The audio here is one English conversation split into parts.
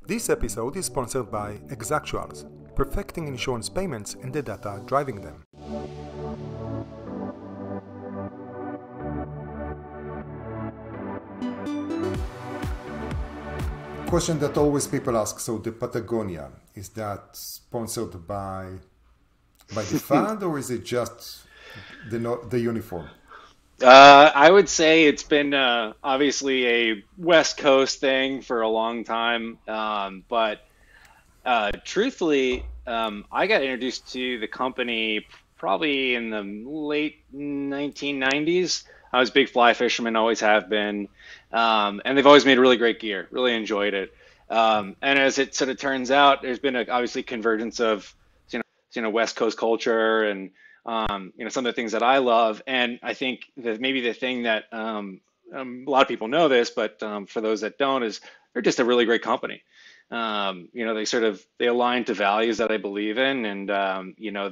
This episode is sponsored by Exactuals, perfecting insurance payments and the data driving them. Question that always people ask, so the Patagonia, is that sponsored by the fund or is it just the uniform? I would say it's been obviously a West Coast thing for a long time, but truthfully, I got introduced to the company probably in the late 1990s. I was a big fly fisherman, always have been, and they've always made really great gear. Really enjoyed it, and as it sort of turns out, there's been obviously convergence of West Coast culture and some of the things that I love. And I think that maybe the thing that a lot of people know this, but for those that don't, is they're just a really great company. They align to values that I believe in, and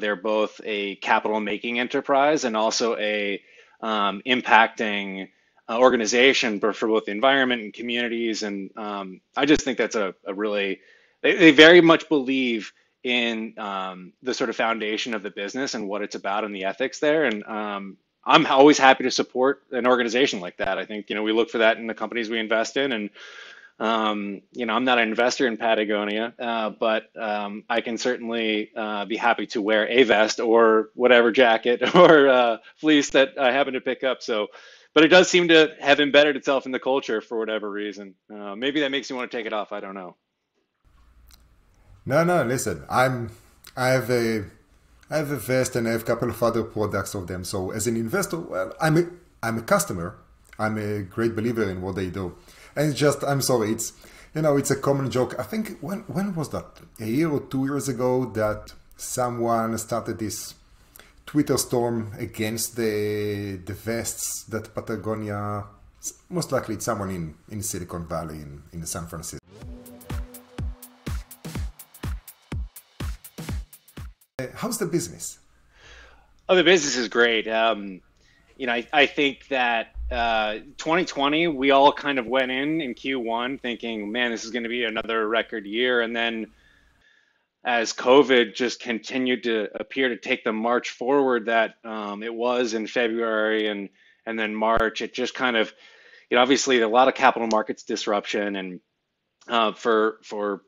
they're both a capital making enterprise and also a impacting organization for both the environment and communities. And I just think that's a really, they very much believe in the sort of foundation of the business and what it's about and the ethics there. And I'm always happy to support an organization like that. I think, we look for that in the companies we invest in. And, I'm not an investor in Patagonia, but I can certainly be happy to wear a vest or whatever jacket or fleece that I happen to pick up. So, but it does seem to have embedded itself in the culture for whatever reason. Maybe that makes you want to take it off. I don't know. No, listen, I have a vest and I have a couple of other products of them. So as an investor, well, I'm a customer. I'm a great believer in what they do. And it's just, I'm sorry, it's a common joke. I think when was that? A year or 2 years ago that someone started this Twitter storm against the vests that Patagonia, most likely it's someone in Silicon Valley in San Francisco. How's the business? Oh, the business is great. I think that 2020, we all kind of went in Q1 thinking, man, this is going to be another record year. And then as COVID just continued to appear to take the march forward that it was in February and then March, it just kind of, obviously a lot of capital markets disruption, and for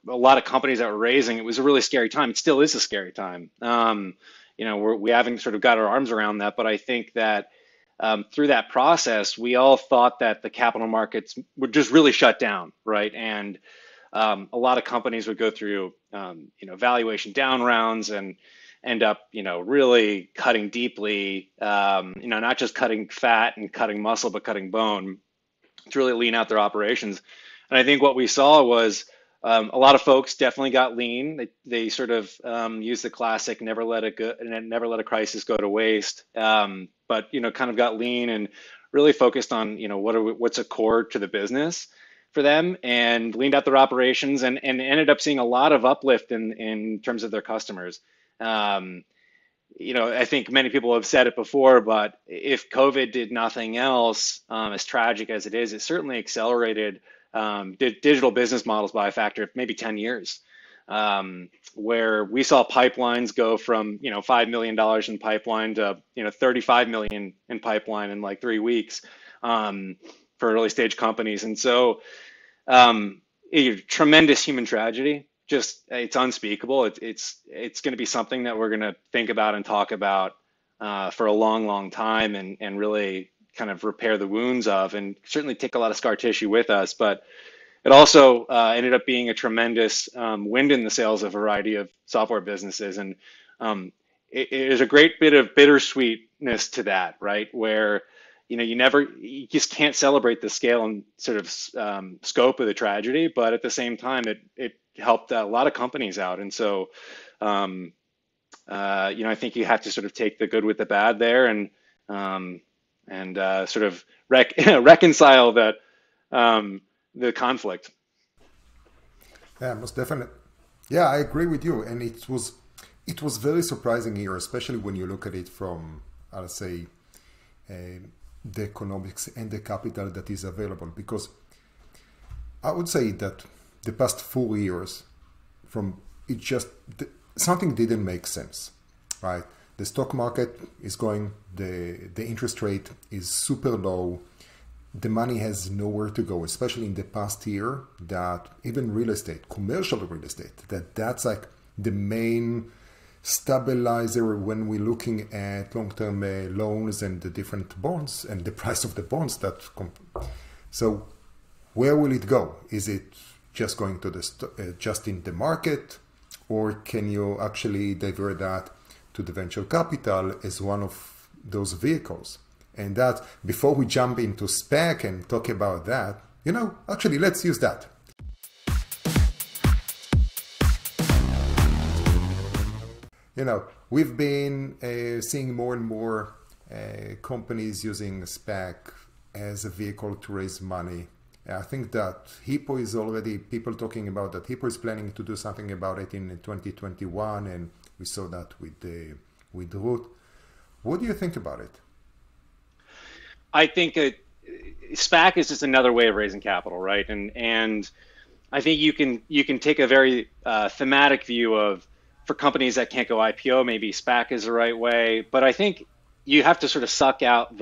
a lot of companies that were raising, it was a really scary time. It still is a scary time. We haven't sort of got our arms around that, but I think that through that process, we all thought that the capital markets would just really shut down, right? And a lot of companies would go through, valuation down rounds and end up, really cutting deeply, not just cutting fat and cutting muscle, but cutting bone to really lean out their operations. And I think what we saw was a lot of folks definitely got lean. They sort of used the classic never let a crisis go to waste. But kind of got lean and really focused on what's a core to the business for them, and leaned out their operations and ended up seeing a lot of uplift in terms of their customers. I think many people have said it before, but if COVID did nothing else, as tragic as it is, it certainly accelerated digital business models by a factor of maybe 10 years, where we saw pipelines go from, $5 million in pipeline to, 35 million in pipeline in like 3 weeks, for early stage companies. And so, a tremendous human tragedy, just, it's unspeakable. It's going to be something that we're going to think about and talk about, for a long, long time, and really kind of repair the wounds of, and certainly take a lot of scar tissue with us. But it also ended up being a tremendous wind in the sails of a variety of software businesses. And there's a great bit of bittersweetness to that, right? Where, you just can't celebrate the scale and sort of scope of the tragedy, but at the same time, it helped a lot of companies out. And so, I think you have to sort of take the good with the bad there, and sort of reconcile that the conflict. Yeah, most definitely. Yeah, I agree with you, and it was very surprising here, especially when you look at it from, I'll say, the economics and the capital that is available, because I would say that the past 4 years, from it just something didn't make sense, right? The stock market is going, the interest rate is super low. The money has nowhere to go, especially in the past year, that even real estate, commercial real estate, that's like the main stabilizer when we're looking at long-term loans and the different bonds and the price of the bonds. So where will it go? Is it just going to just in the market, or can you actually divert that to the venture capital as one of those vehicles? And that, before we jump into SPAC and talk about that, actually let's use that. We've been seeing more and more companies using SPAC as a vehicle to raise money. I think that Hippo is already, people talking about that Hippo is planning to do something about it in 2021, and we saw that with Root. What do you think about it? I think SPAC is just another way of raising capital, right? And I think you can take a very thematic view of, for companies that can't go IPO, maybe SPAC is the right way. But I think you have to sort of suck out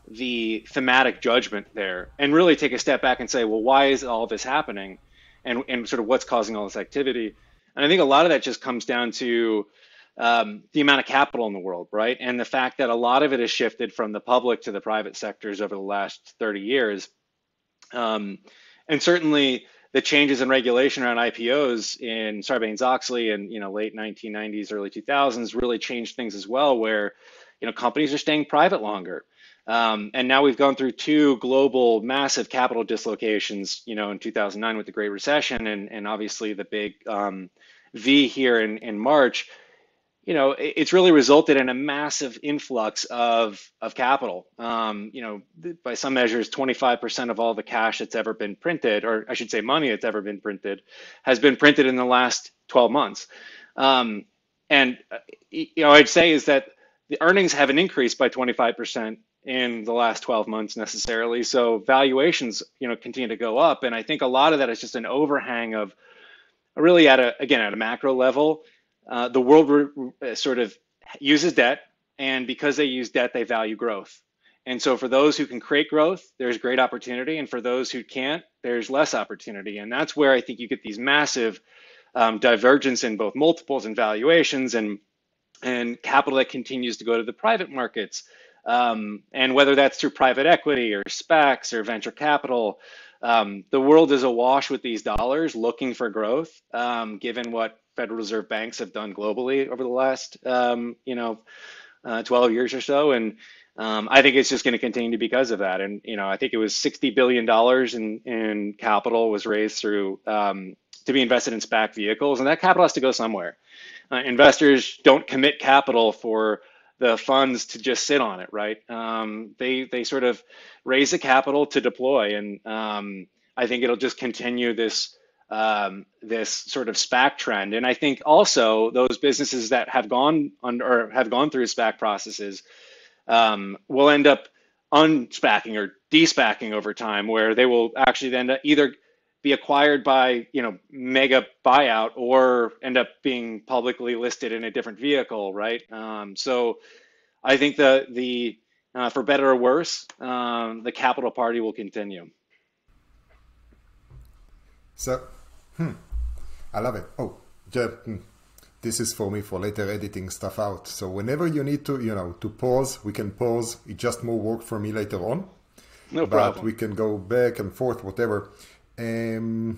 the thematic judgment there and really take a step back and say, well, why is all this happening, and sort of what's causing all this activity? And I think a lot of that just comes down to the amount of capital in the world, right? And the fact that a lot of it has shifted from the public to the private sectors over the last 30 years. And certainly the changes in regulation around IPOs in Sarbanes-Oxley and late 1990s, early 2000s really changed things as well, where companies are staying private longer. And now we've gone through two global massive capital dislocations, in 2009 with the Great Recession, and obviously the big V here in March. It's really resulted in a massive influx of capital. By some measures, 25% of all the cash that's ever been printed, or I should say money that's ever been printed, has been printed in the last 12 months. And I'd say is that the earnings haven't increased by 25% in the last 12 months necessarily. So valuations, continue to go up. And I think a lot of that is just an overhang of really at a macro level. The world sort of uses debt, and because they use debt, they value growth. And so for those who can create growth, there's great opportunity. And for those who can't, there's less opportunity. And that's where I think you get these massive divergence in both multiples and valuations, and capital that continues to go to the private markets. And whether that's through private equity or SPACs or venture capital, the world is awash with these dollars looking for growth, given what Federal Reserve banks have done globally over the last, 12 years or so. And I think it's just going to continue because of that. And, I think it was $60 billion in capital was raised through to be invested in SPAC vehicles. And that capital has to go somewhere. Investors don't commit capital for the funds to just sit on it, right? They sort of raise the capital to deploy. And I think it'll just continue this sort of SPAC trend. And I think also those businesses that have gone through SPAC processes will end up unspacking or despacking over time, where they will actually then either be acquired by mega buyout or end up being publicly listed in a different vehicle, right? So I think the for better or worse, the capital party will continue. So, I love it. Oh, this is for me for later editing stuff out. So whenever you need to, to pause, we can pause. It's just more work for me later on. No problem. But we can go back and forth, whatever. Why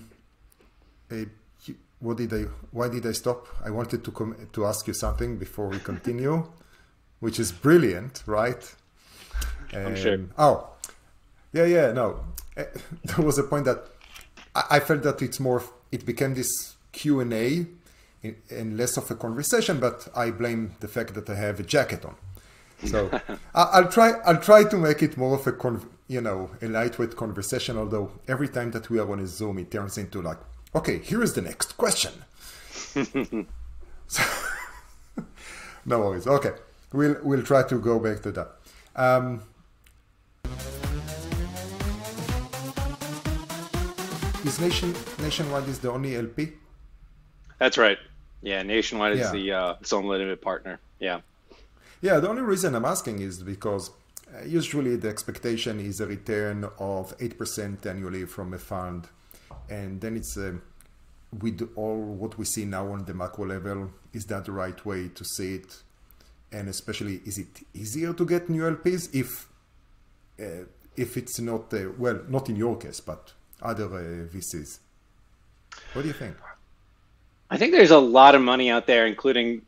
did I stop? I wanted to ask you something before we continue, which is brilliant, right? I'm sure. Oh, yeah, no. There was a point that I felt that it became this Q&A and less of a conversation, but I blame the fact that I have a jacket on. So I'll try to make it more of a lightweight conversation, although every time that we are on a Zoom, it turns into like, okay, here is the next question. So, no worries. Okay, we'll try to go back to that. Is Nationwide is the only LP? That's right. Yeah, Nationwide is Yeah. its own limited partner. Yeah. Yeah, the only reason I'm asking is because usually the expectation is a return of 8% annually from a fund. And then it's with all what we see now on the macro level, is that the right way to see it? And especially, is it easier to get new LPs if it's not, well, not in your case, but other VCs? What do you think? I think there's a lot of money out there, including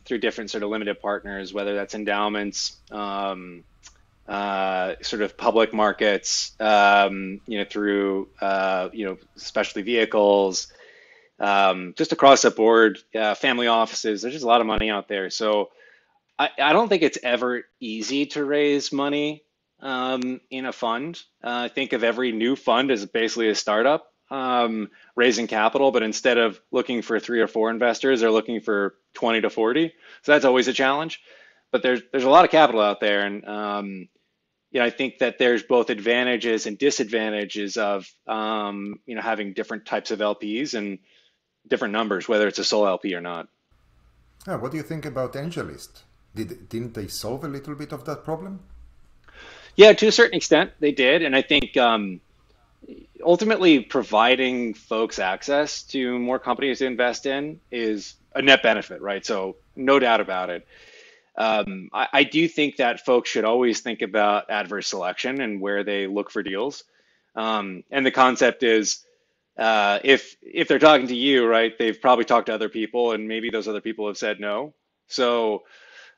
through different sort of limited partners, whether that's endowments, sort of public markets, through specialty vehicles, just across the board, family offices. There's just a lot of money out there. So I don't think it's ever easy to raise money in a fund. I think of every new fund as basically a startup raising capital, but instead of looking for 3 or 4 investors, they're looking for 20 to 40. So that's always a challenge. But there's a lot of capital out there, and I think that there's both advantages and disadvantages of having different types of LPs and different numbers, whether it's a sole LP or not. What do you think about AngelList? Didn't they solve a little bit of that problem? Yeah, to a certain extent, they did, and I think ultimately providing folks access to more companies to invest in is a net benefit, right? So no doubt about it. I do think that folks should always think about adverse selection and where they look for deals. And the concept is if they're talking to you, right, they've probably talked to other people, and maybe those other people have said no. So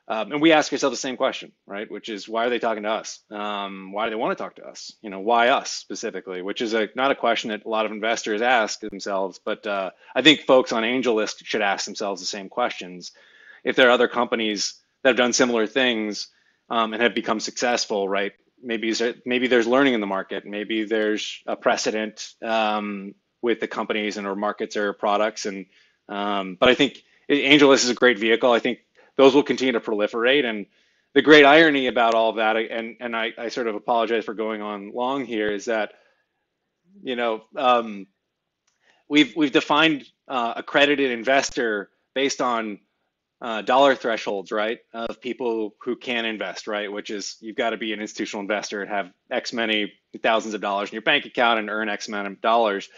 and we ask ourselves the same question, right? Which is, why are they talking to us? Why do they want to talk to us? Why us specifically? Which is not a question that a lot of investors ask themselves, but I think folks on AngelList should ask themselves the same questions. If there are other companies that have done similar things and have become successful, right? Maybe there's learning in the market. Maybe there's a precedent with the companies and or markets or products. And but I think AngelList is a great vehicle. I think those will continue to proliferate. And the great irony about all of that, and I sort of apologize for going on long here, is that we've defined accredited investor based on dollar thresholds, right, of people who can invest, right, which is you've got to be an institutional investor and have X many thousands of dollars in your bank account and earn X amount of dollars.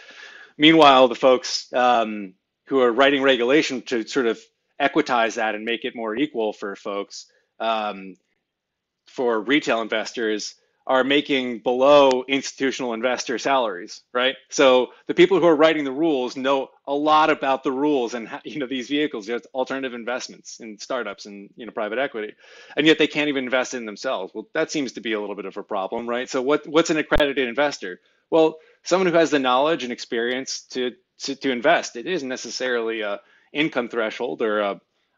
Meanwhile, the folks who are writing regulation to sort of equitize that and make it more equal for folks, for retail investors, are making below institutional investor salaries, right? So the people who are writing the rules know a lot about the rules and these vehicles, alternative investments in startups and private equity, and yet they can't even invest in themselves. Well, that seems to be a little bit of a problem, right? So what's an accredited investor? Well, someone who has the knowledge and experience to invest. It isn't necessarily a income threshold or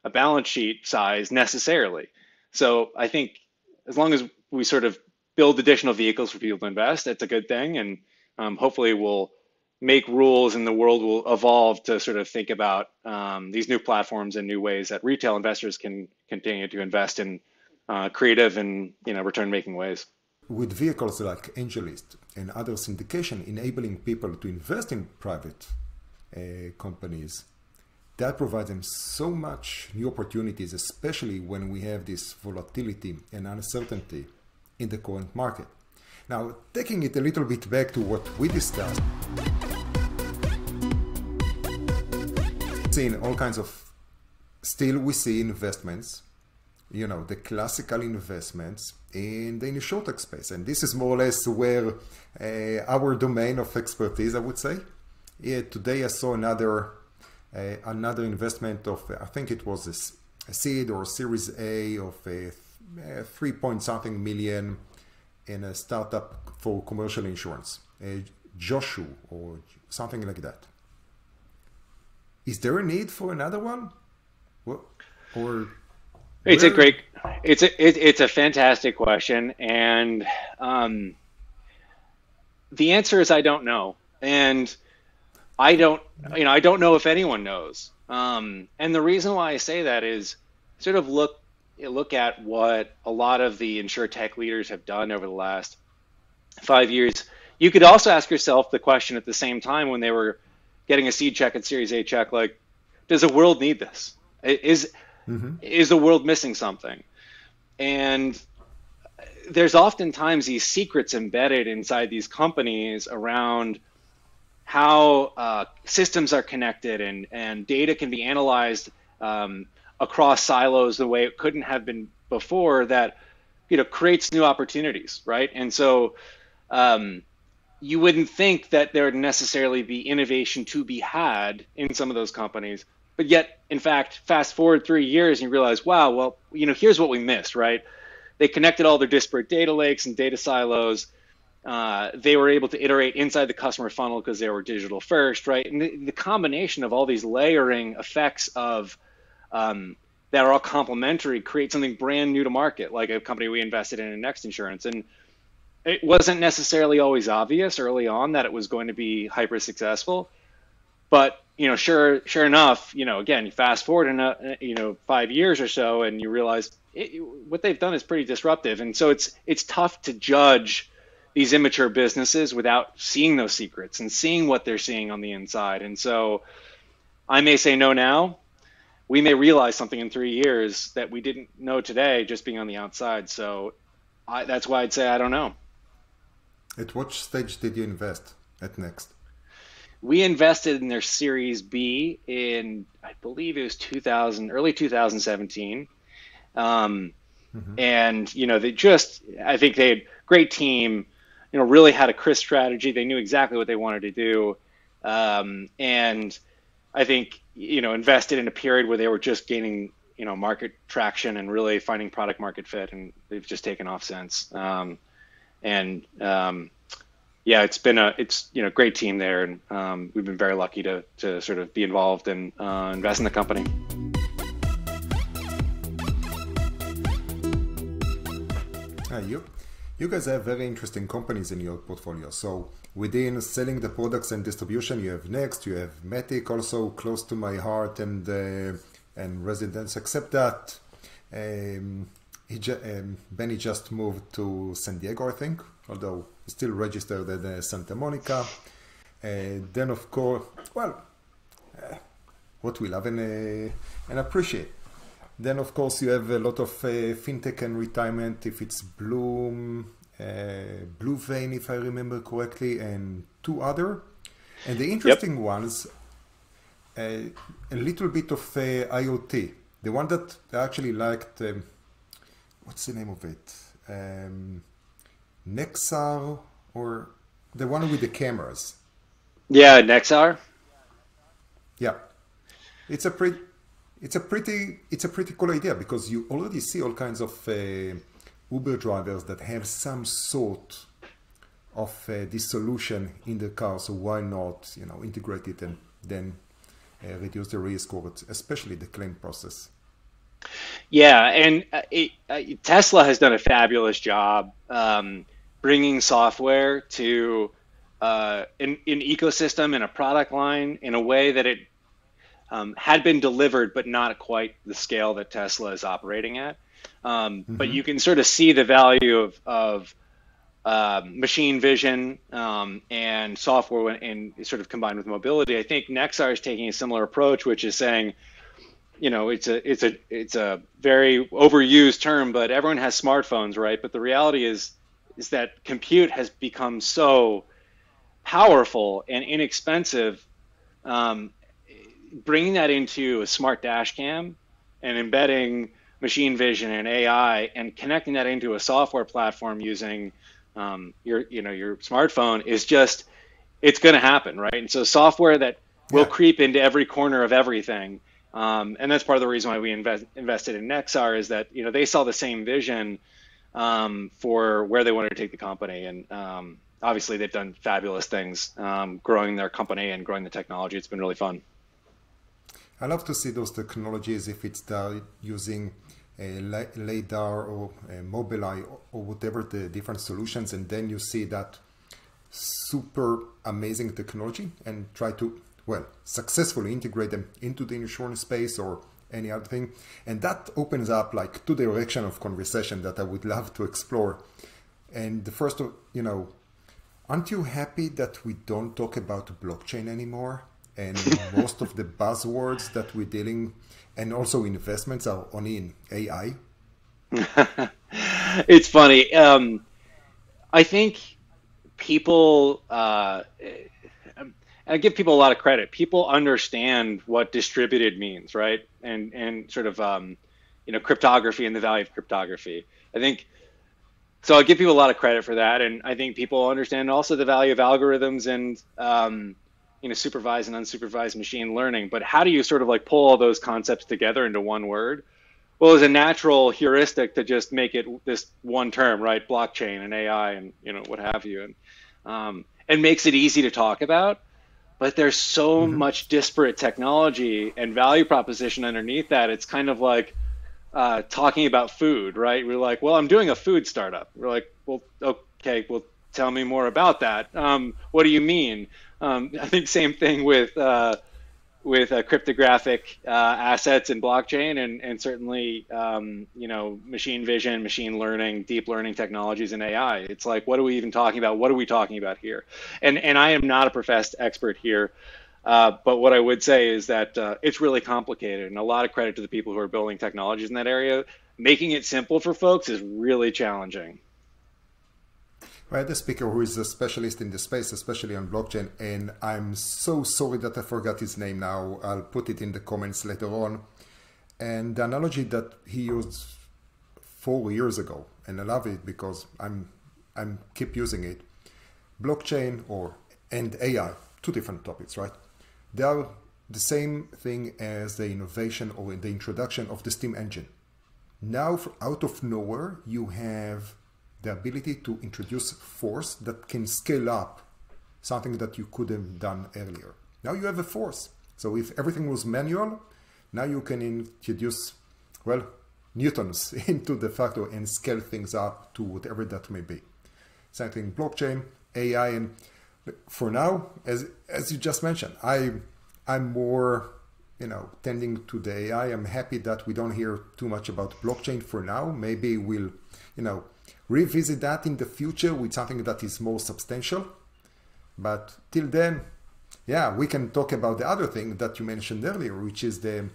a balance sheet size necessarily. So I think as long as we sort of build additional vehicles for people to invest, that's a good thing. And hopefully we'll make rules and the world will evolve to sort of think about these new platforms and new ways that retail investors can continue to invest in creative and return-making ways. With vehicles like AngelList and other syndication enabling people to invest in private companies, that provides them so much new opportunities, especially when we have this volatility and uncertainty in the current market. Now, taking it a little bit back to what we discussed, seeing all kinds of, still we see investments, the classical investments in the InsurTech space. And this is more or less where our domain of expertise, I would say. Yeah, today I saw another investment of, I think it was a seed or Series A of 3 point something million in a startup for commercial insurance, Joshua or something like that. Is there a need for another one? It's a fantastic question, and the answer is I don't know, and I don't know if anyone knows. And the reason why I say that is sort of look at what a lot of the InsurTech leaders have done over the last 5 years. you could also ask yourself the question at the same time when they were getting a seed check and Series A check, like, does the world need this? Is the world missing something? And there's oftentimes these secrets embedded inside these companies around how systems are connected and data can be analyzed across silos the way it couldn't have been before, that creates new opportunities, right? And so you wouldn't think that there would necessarily be innovation to be had in some of those companies, but yet, in fact, fast forward 3 years and you realize, wow, well, here's what we missed, right? They connected all their disparate data lakes and data silos. They were able to iterate inside the customer funnel because they were digital first, right? And the combination of all these layering effects of that are all complementary create something brand new to market, like a company we invested in Next Insurance. And it wasn't necessarily always obvious early on that it was going to be hyper successful, but sure enough, again, you fast forward in 5 years or so, and you realize what they've done is pretty disruptive. And so it's tough to judge these immature businesses without seeing those secrets and seeing what they're seeing on the inside. And so I may say no now. We may realize something in 3 years that we didn't know today just being on the outside. So that's why I'd say I don't know. At what stage did you invest at Next? We invested in their Series B in, I believe it was early 2017. And, I think they had great team, really had a crisp strategy. They knew exactly what they wanted to do. And I think, invested in a period where they were just gaining, market traction and really finding product market fit. And they've just taken off since. It's been a great team there, and we've been very lucky to sort of be involved and invest in the company. You guys have very interesting companies in your portfolio. So within selling the products and distribution, you have Next, you have Matic, also close to my heart, and Residence. Except that Benny just moved to San Diego, I think, although he's still registered at Santa Monica. Then, of course, what we love and appreciate. Then, of course, you have a lot of fintech and retirement, if it's Blue Vein, if I remember correctly, and 2 other. And the interesting ones, a little bit of IoT. The one that I actually liked, what's the name of it? Nexar, or the one with the cameras. Yeah, Nexar. Yeah, it's a pretty cool idea, because you already see all kinds of Uber drivers that have some sort of this solution in the car. So why not, integrate it and then reduce the risk, or especially the claim process. Yeah, and Tesla has done a fabulous job bringing software to an ecosystem and a product line in a way that it had been delivered, but not at quite the scale that Tesla is operating at. But you can sort of see the value of machine vision and software and sort of combined with mobility. I think Nexar is taking a similar approach, which is saying, it's a very overused term, but everyone has smartphones, right? But the reality is that compute has become so powerful and inexpensive. Bringing that into a smart dash cam and embedding machine vision and AI and connecting that into a software platform using your smartphone is just, it's going to happen, right? And so software that will creep into every corner of everything. And that's part of the reason why we invested in Nexar, is that, they saw the same vision for where they wanted to take the company. And obviously they've done fabulous things growing their company and growing the technology. It's been really fun. I love to see those technologies, if it's using LiDAR or Mobileye or whatever the different solutions, and then you see that super amazing technology and try to, successfully integrate them into the insurance space or any other thing. And that opens up like 2 directions of conversation that I would love to explore. And the first, Aren't you happy that we don't talk about blockchain anymore? And most of the buzzwords that we're dealing, and also investments, are only in AI? It's funny. I think people, I give people a lot of credit. People understand what distributed means, right? And sort of, cryptography and the value of cryptography. I think so. I give people a lot of credit for that, and I think people understand also the value of algorithms and supervised and unsupervised machine learning. But how do you sort of like pull all those concepts together into one word? Well, it's a natural heuristic to just make it this one term, right? Blockchain and AI and what have you, and makes it easy to talk about. But there's so much disparate technology and value proposition underneath that. It's kind of like talking about food, right? We're like, well, I'm doing a food startup. We're like, well, okay, well, tell me more about that. What do you mean? I think same thing with cryptographic assets and blockchain, and certainly machine vision, machine learning, deep learning technologies, and AI. It's like, what are we even talking about? What are we talking about here? And I am not a professed expert here, but what I would say is that it's really complicated, and a lot of credit to the people who are building technologies in that area. Making it simple for folks is really challenging. I had a speaker who is a specialist in the space, especially on blockchain, and I'm so sorry that I forgot his name now. I'll put it in the comments later on. And the analogy that he used 4 years ago, and I love it because I'm keep using it. Blockchain and AI, two different topics, right? They are the same thing as the innovation or the introduction of the steam engine. Now, out of nowhere, you have the ability to introduce force that can scale up something that you could have done earlier. Now you have a force. So if everything was manual, now you can introduce, well, newtons into the factor and scale things up to whatever that may be. Same thing, blockchain, AI, and for now, as you just mentioned, I'm more, tending to the AI. I'm happy that we don't hear too much about blockchain for now. Maybe we'll, revisit that in the future with something that is more substantial. But till then, yeah, we can talk about the other thing that you mentioned earlier, which is the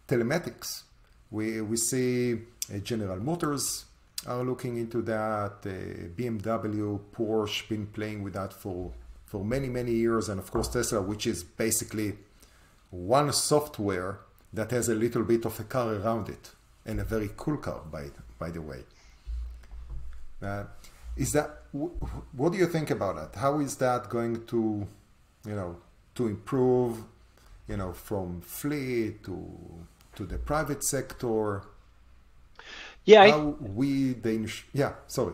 telematics. We see General Motors are looking into that, BMW, Porsche been playing with that for many, many years, and of course Tesla, which is basically one software that has a little bit of a car around it, and a very cool car, by the way. What do you think about that? How is that going to, to improve, from fleet to the private sector? Yeah, sorry.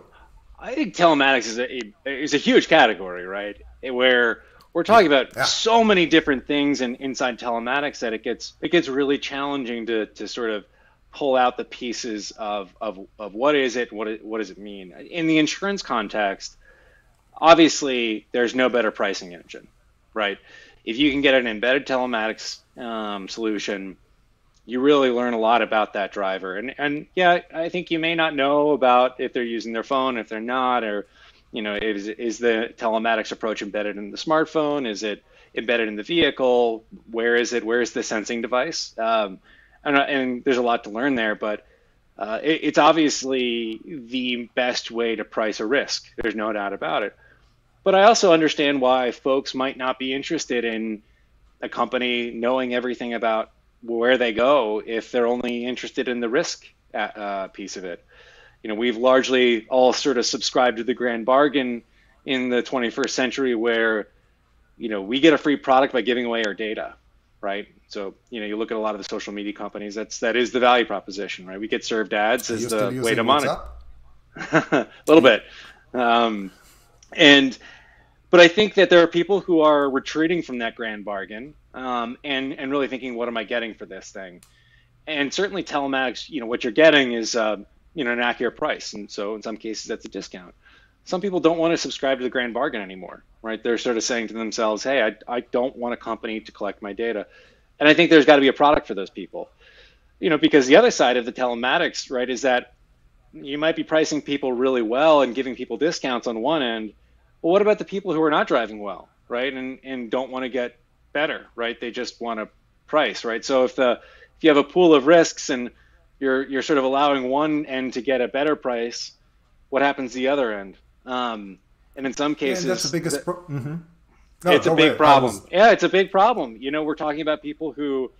I think telematics is a huge category, right? Where we're talking about so many different things inside telematics that it gets really challenging to sort of pull out the pieces of what is it, what does it mean. In the insurance context, obviously there's no better pricing engine, right? If you can get an embedded telematics solution, you really learn a lot about that driver. And yeah, I think you may not know about if they're using their phone, if they're not, or is the telematics approach embedded in the smartphone? Is it embedded in the vehicle? Where is it? Where is the sensing device? And there's a lot to learn there, but it's obviously the best way to price a risk. There's no doubt about it. But I also understand why folks might not be interested in a company knowing everything about where they go if they're only interested in the risk piece of it. We've largely all sort of subscribed to the grand bargain in the 21st century where, we get a free product by giving away our data, right? So, you look at a lot of the social media companies, that is the value proposition, right? We get served ads as the way to monitor. A little bit. But I think that there are people who are retreating from that grand bargain and really thinking, what am I getting for this thing? And certainly telematics, what you're getting is, an accurate price. And so in some cases, that's a discount. Some people don't want to subscribe to the grand bargain anymore, right? They're sort of saying to themselves, hey, I don't want a company to collect my data. And I think there's got to be a product for those people, because the other side of the telematics, right, is that you might be pricing people really well and giving people discounts on one end, Well, what about the people who are not driving well, right? And don't want to get better, right? They just want a price, right? So if you have a pool of risks and you're sort of allowing one end to get a better price, what happens to the other end? And in some Yeah, and that's the cases, biggest. No, it's a go big ahead. I problem. was. Yeah, it's a big problem. We're talking about people who,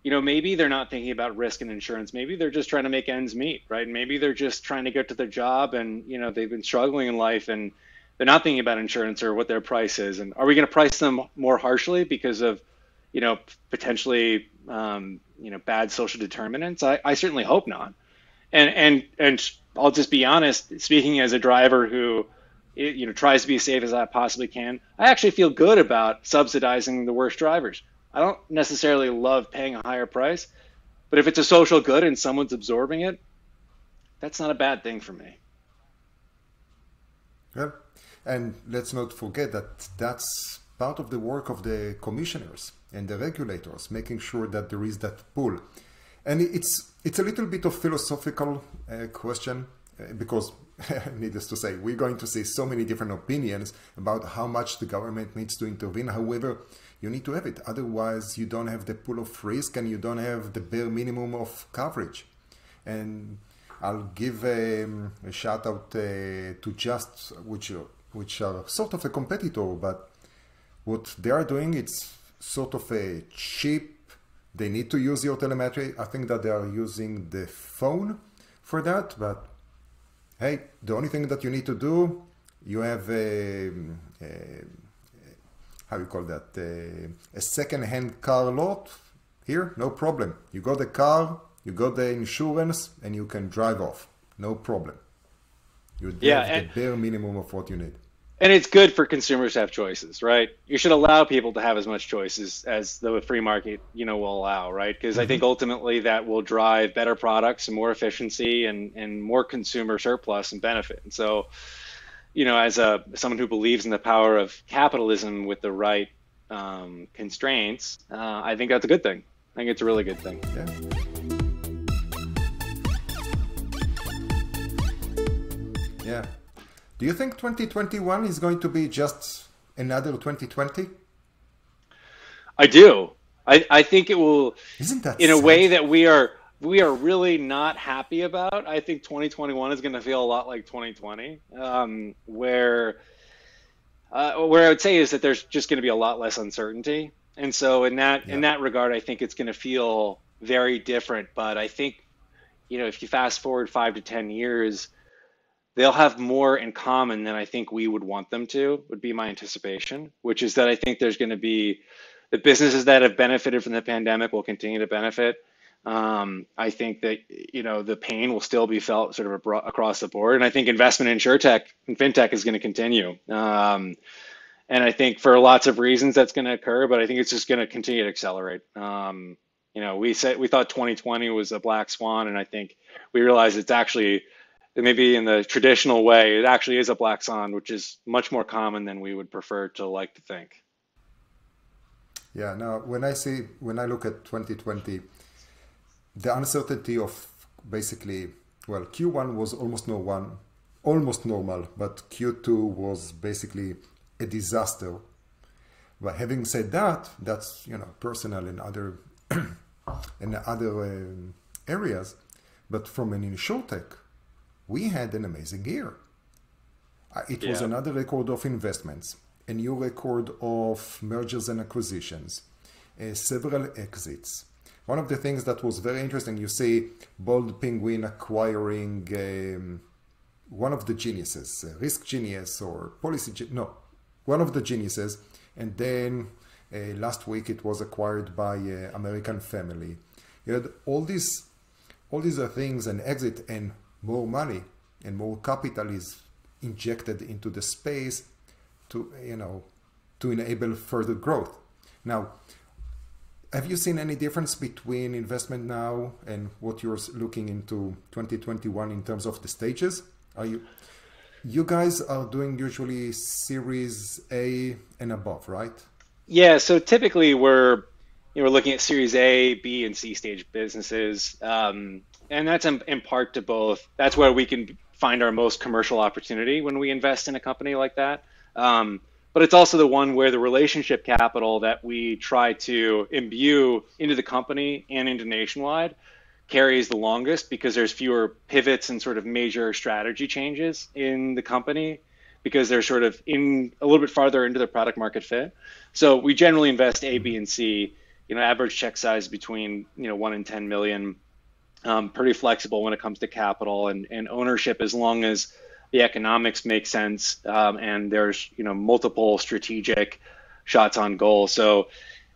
maybe they're not thinking about risk and insurance. Maybe they're just trying to make ends meet, right? Maybe they're just trying to get to their job and, they've been struggling in life and they're not thinking about insurance or what their price is. And are we going to price them more harshly because of, potentially, bad social determinants? I certainly hope not. And I'll just be honest, speaking as a driver who, tries to be as safe as I possibly can, I actually feel good about subsidizing the worst drivers. I don't necessarily love paying a higher price, but if it's a social good and someone's absorbing it, that's not a bad thing for me. Yeah. And let's not forget that that's part of the work of the commissioners and the regulators, making sure that there is that pull. And it's a little bit of philosophical question because, needless to say, we're going to see so many different opinions about how much the government needs to intervene. However, you need to have it. Otherwise, you don't have the pool of risk and you don't have the bare minimum of coverage. And I'll give a shout out to Just, which are sort of a competitor, but what they are doing, it's sort of a cheap. They need to use your telemetry. I think that they are using the phone for that, but hey, the only thing that you need to do, you have how you call that, a second-hand car lot here, no problem. You got the car, you got the insurance, and you can drive off, no problem. You have the bare minimum of what you need. And it's good for consumers to have choices, right? You should allow people to have as much choices as the free market, will allow, right? Because I think ultimately that will drive better products and more efficiency and more consumer surplus and benefit. And so, as someone who believes in the power of capitalism with the right constraints, I think that's a good thing. I think it's a really good thing. Yeah. Do you think 2021 is going to be just another 2020? I do. I think it will. Isn't that in a sad? way that we are really not happy about? I think 2021 is going to feel a lot like 2020, where I would say is that there's just going to be a lot less uncertainty, and so in that regard, I think it's going to feel very different. But I think if you fast forward 5 to 10 years, they'll have more in common than I think we would want them to, would be my anticipation, which is that I think there's going to be the businesses that have benefited from the pandemic will continue to benefit. I think that, the pain will still be felt sort of across the board. And I think investment in InsurTech and FinTech is going to continue. And I think for lots of reasons that's going to occur, but I think it's just going to continue to accelerate. We thought 2020 was a black swan, and I think we realized it's actually, maybe in the traditional way, it actually is a black swan, which is much more common than we would prefer to like to think. Yeah, now when I look at 2020, the uncertainty of basically, well, Q1 was almost normal, but Q2 was basically a disaster. But having said that, that's, personal in other areas. But from an InsurTech, we had an amazing year. It was another record of investments, a new record of mergers and acquisitions, several exits. One of the things that was very interesting, you see Bold Penguin acquiring one of the geniuses, Risk Genius or one of the geniuses. And then last week it was acquired by American Family. You had all these things, an exit, and more money and more capital is injected into the space to enable further growth. Now, have you seen any difference between investment now and what you're looking into 2021 in terms of the stages? You guys are doing usually Series A and above, right? Yeah, so typically we're looking at Series A, B, and C stage businesses. And that's in part to both. That's where we can find our most commercial opportunity when we invest in a company like that. But it's also the one where the relationship capital that we try to imbue into the company and into Nationwide carries the longest because there's fewer pivots and sort of major strategy changes in the company because they're sort of in a little bit farther into their product market fit. So we generally invest A, B, and C, average check size between, 1 and 10 million, pretty flexible when it comes to capital and ownership as long as the economics make sense and there's, multiple strategic shots on goal. So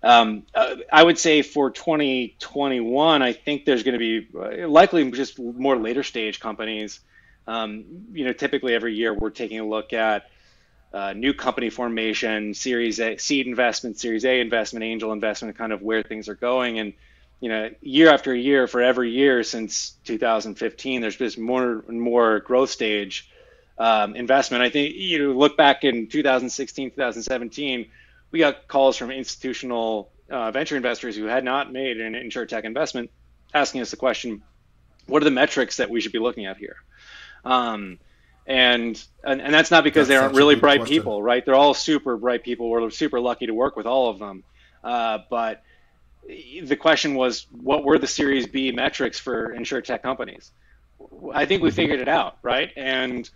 I would say for 2021, I think there's going to be likely just more later stage companies. Typically every year we're taking a look at new company formation, Series A, seed investment, Series A investment, angel investment, kind of where things are going. And, year after year, for every year since 2015, there's just more and more growth stage investment. I think you look back in 2016, 2017, we got calls from institutional venture investors who had not made an InsurTech investment asking us the question, what are the metrics that we should be looking at here? And that's not because they aren't really bright people, right? They're all super bright people. We're super lucky to work with all of them. But the question was, what were the Series B metrics for InsurTech companies? I think we figured it out, right? And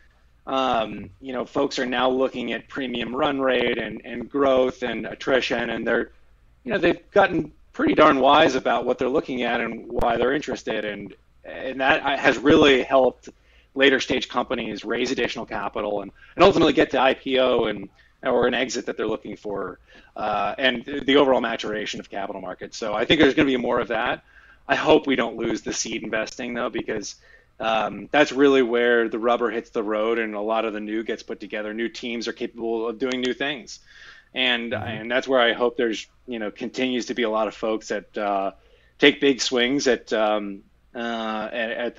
folks are now looking at premium run rate and growth and attrition, and they've gotten pretty darn wise about what they're looking at and why they're interested, and that has really helped later stage companies raise additional capital and ultimately get to IPO or an exit that they're looking for, and the overall maturation of capital markets. So I think there's going to be more of that. I hope we don't lose the seed investing though, because that's really where the rubber hits the road and a lot of the new gets put together. New teams are capable of doing new things. And that's where I hope there's, continues to be a lot of folks that take big swings at the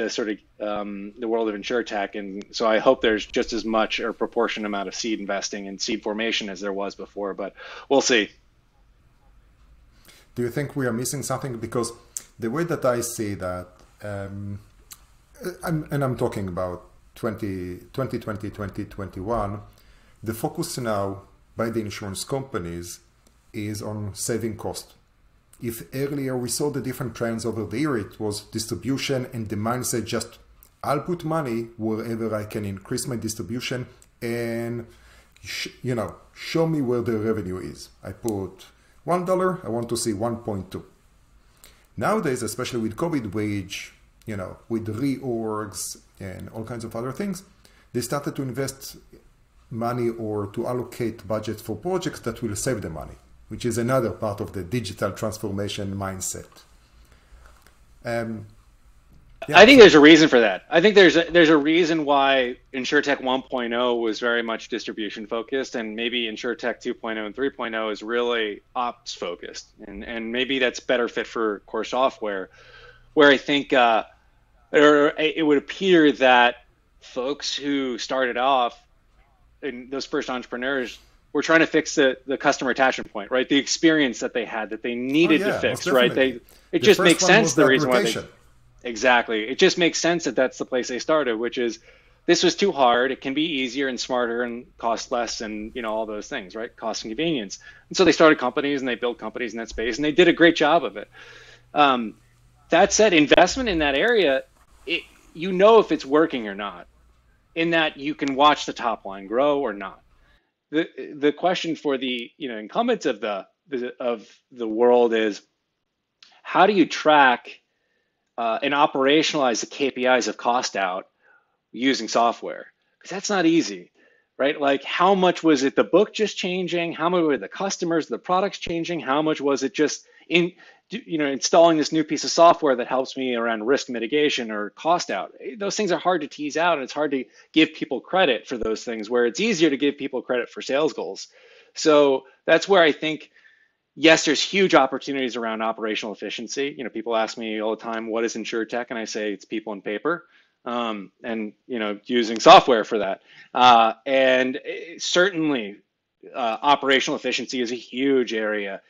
sort of the world of InsurTech. And so I hope there's just as much or proportionate amount of seed investing and seed formation as there was before, but we'll see. Do you think we are missing something? Because the way that I see that, I'm talking about 2020, 2021, the focus now by the insurance companies is on saving cost. If earlier we saw the different trends over the year, it was distribution and the mindset just, I'll put money wherever I can increase my distribution and, show me where the revenue is. I put $1, I want to see 1.2. Nowadays, especially with COVID wage, with reorgs and all kinds of other things, they started to invest money or to allocate budget for projects that will save the money, which is another part of the digital transformation mindset. I think there's a reason for that. I think there's a reason why InsurTech 1.0 was very much distribution focused, and maybe InsurTech 2.0 and 3.0 is really ops focused, and maybe that's better fit for core software, where I think it would appear that folks who started off and those first entrepreneurs were trying to fix the customer attachment point, right? The experience that they had that they needed to fix, right? It just makes sense the reason why they. Exactly. It just makes sense that that's the place they started, which is this was too hard. It can be easier and smarter and cost less and, all those things, right? Cost and convenience. And so they started companies and they built companies in that space and they did a great job of it. That said, investment in that area, if it's working or not, in that you can watch the top line grow or not. The question for the incumbents of the world is, how do you track and operationalize the KPIs of cost out using software? Because that's not easy, right? Like, how much was it the book just changing? How much were the customers, the products changing? How much was it just installing this new piece of software that helps me around risk mitigation or cost out? Those things are hard to tease out, and it's hard to give people credit for those things, where it's easier to give people credit for sales goals. So that's where I think, yes, there's huge opportunities around operational efficiency. People ask me all the time, what is InsurTech? And I say it's people and paper, and using software for that. And certainly operational efficiency is a huge area.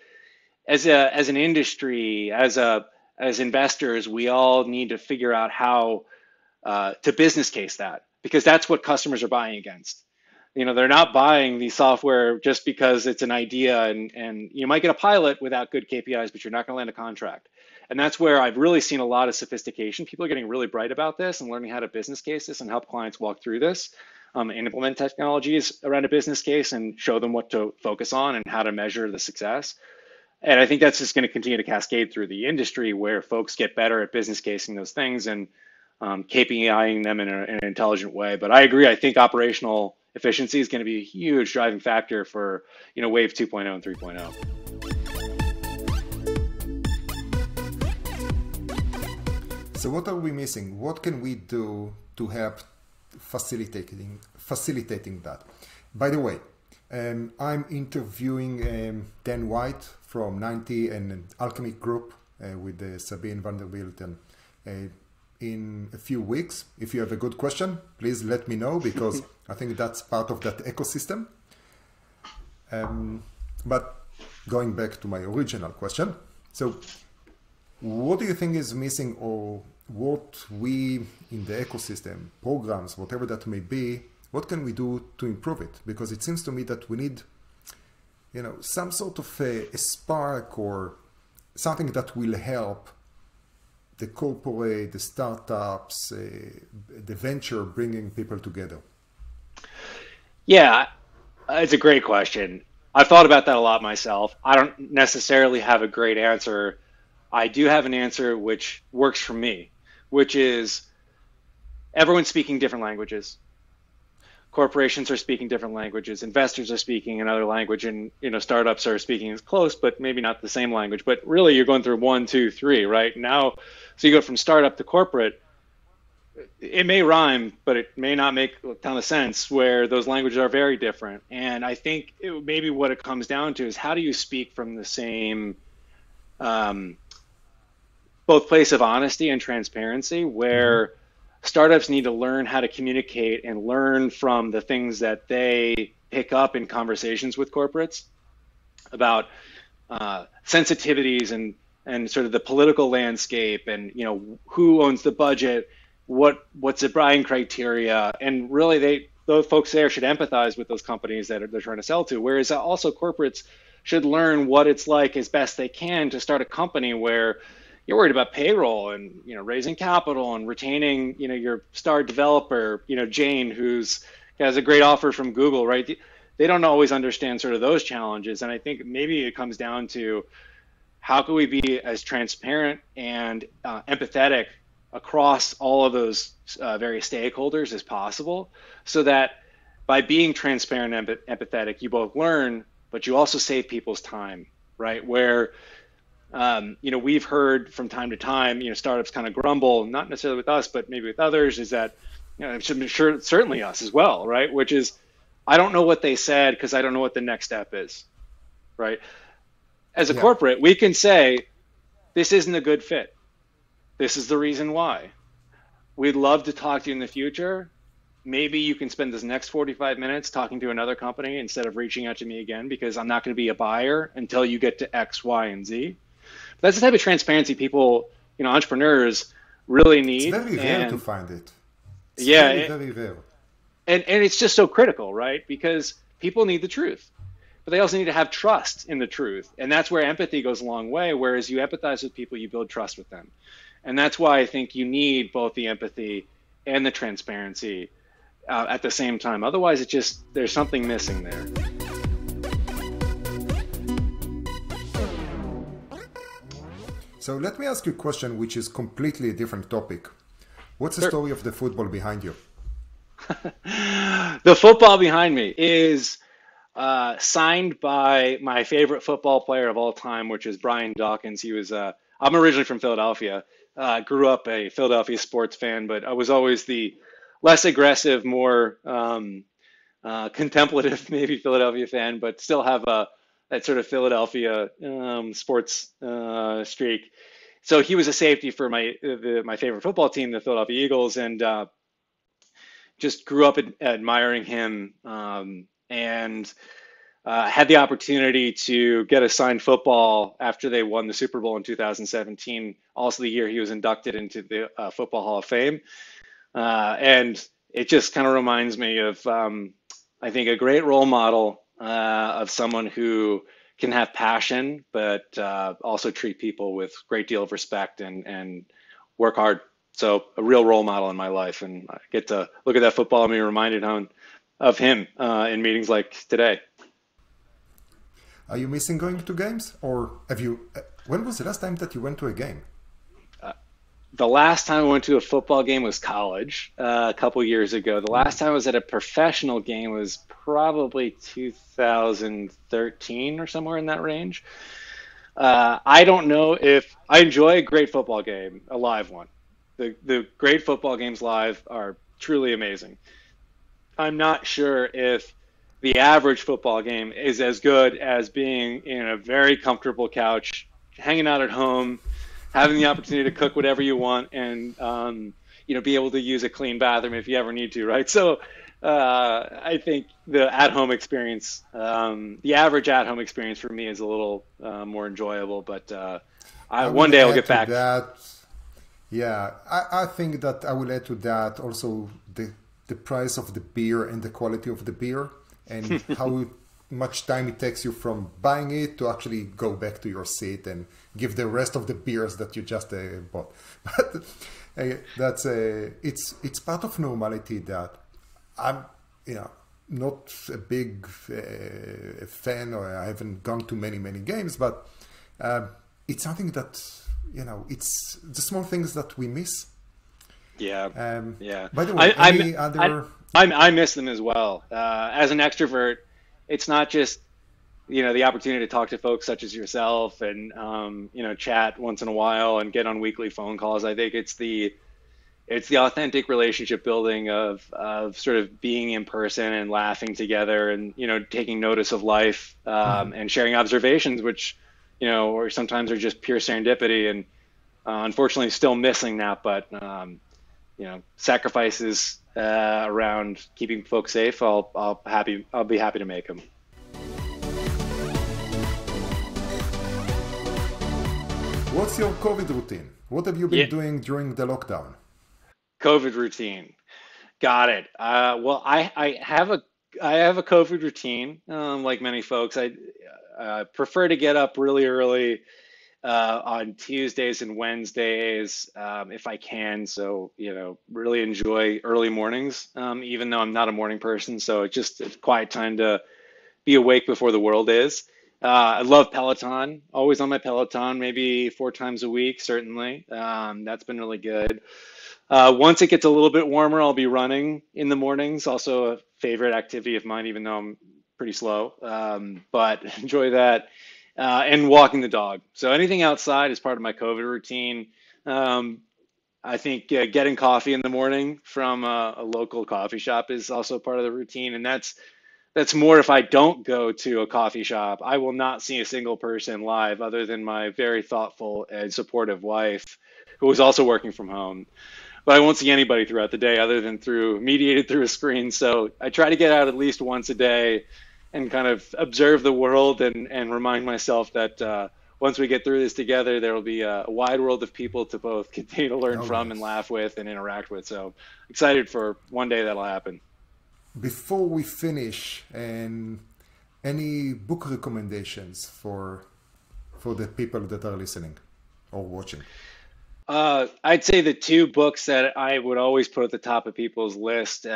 As an industry, as investors, we all need to figure out how to business case that, because that's what customers are buying against. they're not buying the software just because it's an idea, and you might get a pilot without good KPIs, but you're not going to land a contract. And that's where I've really seen a lot of sophistication. People are getting really bright about this and learning how to business case this and help clients walk through this, and implement technologies around a business case and show them what to focus on and how to measure the success. And I think that's just going to continue to cascade through the industry, where folks get better at business casing those things and KPIing them in an intelligent way. But I agree. I think operational efficiency is going to be a huge driving factor for Wave 2.0 and 3.0. So what are we missing? What can we do to help facilitating that? By the way, I'm interviewing Dan White from 90 and Alchemic Group with Sabine Vanderbilt in a few weeks. If you have a good question, please let me know, because I think that's part of that ecosystem. But going back to my original question, so what do you think is missing, or what we in the ecosystem, programs, whatever that may be, what can we do to improve it? Because it seems to me that we need, some sort of a spark or something that will help the corporate, the startups, the venture, bringing people together. Yeah, it's a great question. I've thought about that a lot myself. I don't necessarily have a great answer. I do have an answer which works for me, which is everyone's speaking different languages. Corporations are speaking different languages. Investors are speaking another language, and startups are speaking as close, but maybe not the same language. But really, you're going through 1, 2, 3, right? Now, so you go from startup to corporate. It may rhyme, but it may not make a ton of sense, where those languages are very different. And I think maybe what it comes down to is, how do you speak from the same both place of honesty and transparency, where startups need to learn how to communicate and learn from the things that they pick up in conversations with corporates about sensitivities and sort of the political landscape, and who owns the budget, what's the buying criteria, and really those folks there should empathize with those companies that they're trying to sell to. Whereas also corporates should learn what it's like as best they can to start a company where you're worried about payroll and raising capital and retaining your star developer, Jane, who's has a great offer from Google, right? They don't always understand sort of those challenges, and I think maybe it comes down to, how can we be as transparent and empathetic across all of those various stakeholders as possible, so that by being transparent and empathetic, you both learn, but you also save people's time, right? Where we've heard from time to time, startups kind of grumble, not necessarily with us, but maybe with others, is that, certainly us as well, right? Which is, I don't know what they said because I don't know what the next step is, right? As a corporate, we can say, this isn't a good fit. This is the reason why. We'd love to talk to you in the future. Maybe you can spend this next 45 minutes talking to another company instead of reaching out to me again, because I'm not going to be a buyer until you get to X, Y, and Z. That's the type of transparency people, entrepreneurs really need. It's very rare to find it. It's very rare. And it's just so critical, right? Because people need the truth, but they also need to have trust in the truth. And that's where empathy goes a long way. Whereas you empathize with people, you build trust with them. And that's why I think you need both the empathy and the transparency at the same time. Otherwise, there's something missing there. So let me ask you a question, which is completely a different topic. What's the story of the football behind you? The football behind me is signed by my favorite football player of all time, which is Brian Dawkins. I'm originally from Philadelphia. Grew up a Philadelphia sports fan, but I was always the less aggressive, more contemplative, maybe Philadelphia fan, but still have that sort of Philadelphia sports streak. So he was a safety for my favorite football team, the Philadelphia Eagles, and just grew up admiring him, and had the opportunity to get a signed football after they won the Super Bowl in 2017, also the year he was inducted into the Football Hall of Fame. And it just kind of reminds me of, I think a great role model of someone who can have passion, but also treat people with a great deal of respect and work hard. So a real role model in my life, and I get to look at that football and be reminded of him in meetings like today. Are you missing going to games, or have you? When was the last time that you went to a game? The last time I went to a football game was college, a couple years ago. The last time I was at a professional game was probably 2013 or somewhere in that range. I don't know if I enjoy a great football game, a live one. The great football games live are truly amazing. I'm not sure if the average football game is as good as being in a very comfortable couch, hanging out at home, having the opportunity to cook whatever you want, and be able to use a clean bathroom if you ever need to, right? So I think the at-home experience, the average at-home experience for me is a little more enjoyable. But one day I'll get back. Yeah, I think that I will add to that also the price of the beer and the quality of the beer, and how much time it takes you from buying it to actually go back to your seat and give the rest of the beers that you just bought. But it's part of normality that I'm not a big fan, or I haven't gone to many games, but it's something that it's the small things that we miss. Yeah. By the way, I miss them as well. As an extrovert, it's not just the opportunity to talk to folks such as yourself and chat once in a while and get on weekly phone calls. I think it's the authentic relationship building of sort of being in person and laughing together and taking notice of life and sharing observations, which or sometimes are just pure serendipity, and unfortunately still missing that. But sacrifices around keeping folks safe, I'll be happy to make them. What's your COVID routine? What have you been doing during the lockdown? COVID routine. Got it. Well, I have a COVID routine. Like many folks, I prefer to get up really early on Tuesdays and Wednesdays if I can. So really enjoy early mornings, even though I'm not a morning person. So it's just a quiet time to be awake before the world is. I love Peloton. Always on my Peloton, maybe 4 times a week, certainly. That's been really good. Once it gets a little bit warmer, I'll be running in the mornings. Also a favorite activity of mine, even though I'm pretty slow. But enjoy that. And walking the dog. So anything outside is part of my COVID routine. I think getting coffee in the morning from a local coffee shop is also part of the routine. And that's more if I don't go to a coffee shop. I will not see a single person live other than my very thoughtful and supportive wife, who is also working from home. But I won't see anybody throughout the day other than mediated through a screen. So I try to get out at least once a day and kind of observe the world and remind myself that once we get through this together, there will be a wide world of people to both continue to learn from and laugh with and interact with. So excited for one day that'll happen. Before we finish, any book recommendations for the people that are listening or watching? I'd say the 2 books that I would always put at the top of people's list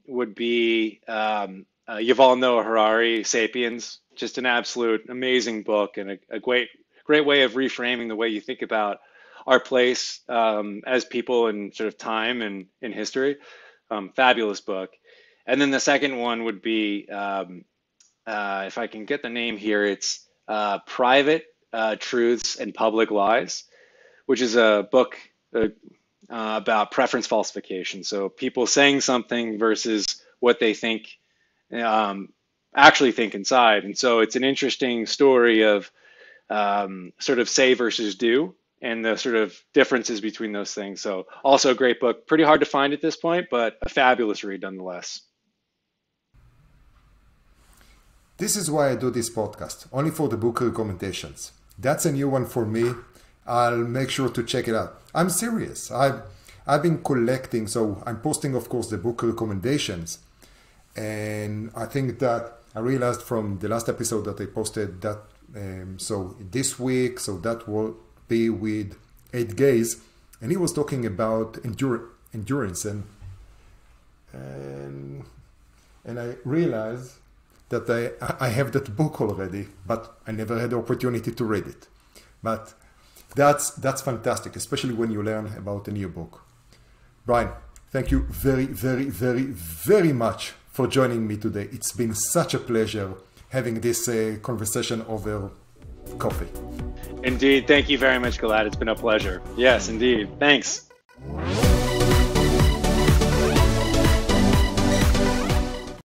would be Yuval Noah Harari, Sapiens. Just an absolute amazing book and a great way of reframing the way you think about our place as people in sort of time and in history. Fabulous book. And then the second one would be, if I can get the name here, it's Private Truths and Public Lies, which is a book about preference falsification. So people saying something versus what they think, actually think inside. And so it's an interesting story of sort of say versus do and the sort of differences between those things. So also a great book, pretty hard to find at this point, but a fabulous read nonetheless. This is why I do this podcast, only for the book recommendations. That's a new one for me. I'll make sure to check it out. I'm serious. I've been collecting, so I'm posting, of course, the book recommendations And I think that I realized from the last episode that I posted that, so this week, so that will be with 8 Gays, and he was talking about endurance, and I realized that I have that book already, but I never had the opportunity to read it. But that's fantastic, especially when you learn about a new book. Brian, thank you very, very, very, very much for joining me today. It's been such a pleasure having this conversation over coffee. Indeed. Thank you very much, Gilad. It's been a pleasure. Yes, indeed. Thanks.